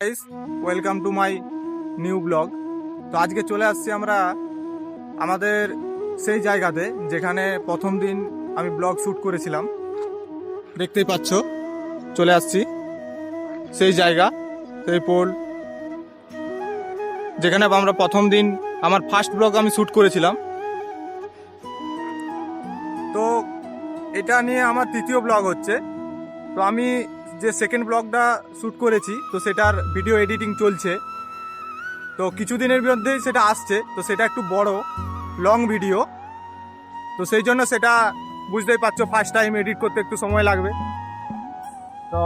Guys, welcome to my new blog. তো আজকে চলে আসছি আমরা আমাদের সেই জায়গাতে যেখানে প্রথম দিন আমি ব্লগ শ্যুট করেছিলাম। দেখতেই পাচ্ছ, চলে আসছি সেই জায়গা, সেই পোল যেখানে আমরা প্রথম দিন আমার ফার্স্ট ব্লগ আমি শ্যুট করেছিলাম। তো এটা নিয়ে আমার তৃতীয় ব্লগ হচ্ছে। তো আমি যে সেকেন্ড ব্লগটা শ্যুট করেছি, তো সেটার ভিডিও এডিটিং চলছে। তো কিছুদিনের মধ্যেই সেটা আসছে। তো সেটা একটু বড় লং ভিডিও, তো সেই জন্য সেটা বুঝতেই পারছো, ফার্স্ট টাইম এডিট করতে একটু সময় লাগবে। তো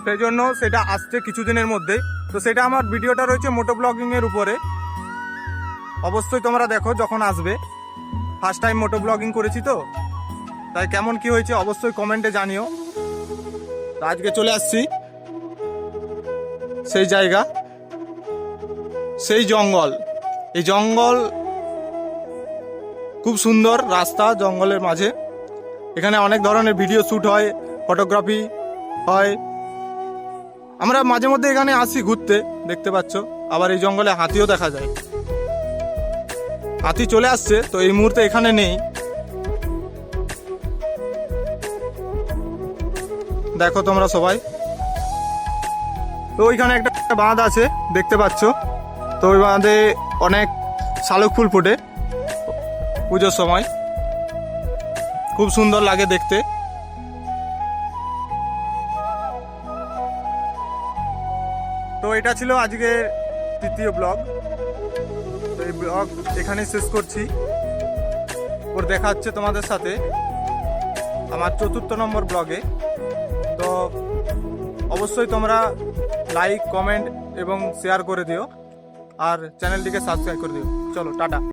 সেই জন্য সেটা আসছে কিছুদিনের মধ্যেই। তো সেটা আমার ভিডিওটা রয়েছে মোটো ব্লগিংয়ের উপরে। অবশ্যই তোমরা দেখো যখন আসবে। ফার্স্ট টাইম মোটো ব্লগিং করেছি, তো তাই কেমন কি হয়েছে অবশ্যই কমেন্টে জানিও। তো আজকে চলে আসছি সেই জায়গা, সেই জঙ্গল। এই জঙ্গল খুব সুন্দর রাস্তা, জঙ্গলের মাঝে। এখানে অনেক ধরনের ভিডিও শ্যুট হয়, ফটোগ্রাফি হয়। আমরা মাঝে মধ্যে এখানে আসি ঘুরতে, দেখতে পাচ্ছ। আবার এই জঙ্গলে হাতিও দেখা যায়। হাতি চলে আসছে, তো এই মুহূর্তে এখানে নেই। দেখো তোমরা সবাই, তো ওইখানে একটা বাঁধ আছে দেখতে পাচ্ছ। তো ওই বাঁধে অনেক শালুক ফুল ফোটে পুজোর সময়, খুব সুন্দর লাগে দেখতে। তো এটা ছিল আজকে তৃতীয় ব্লগ। তো এই ব্লগ এখানে শেষ করছি। ওর দেখা হচ্ছে তোমাদের সাথে আমার 4র্থ নম্বর ব্লগে। তো অবশ্যই তোমরা লাইক, কমেন্ট এবং শেয়ার করে দিও, আর চ্যানেলটিকে সাবস্ক্রাইব করে দিও। চলো, টাটা।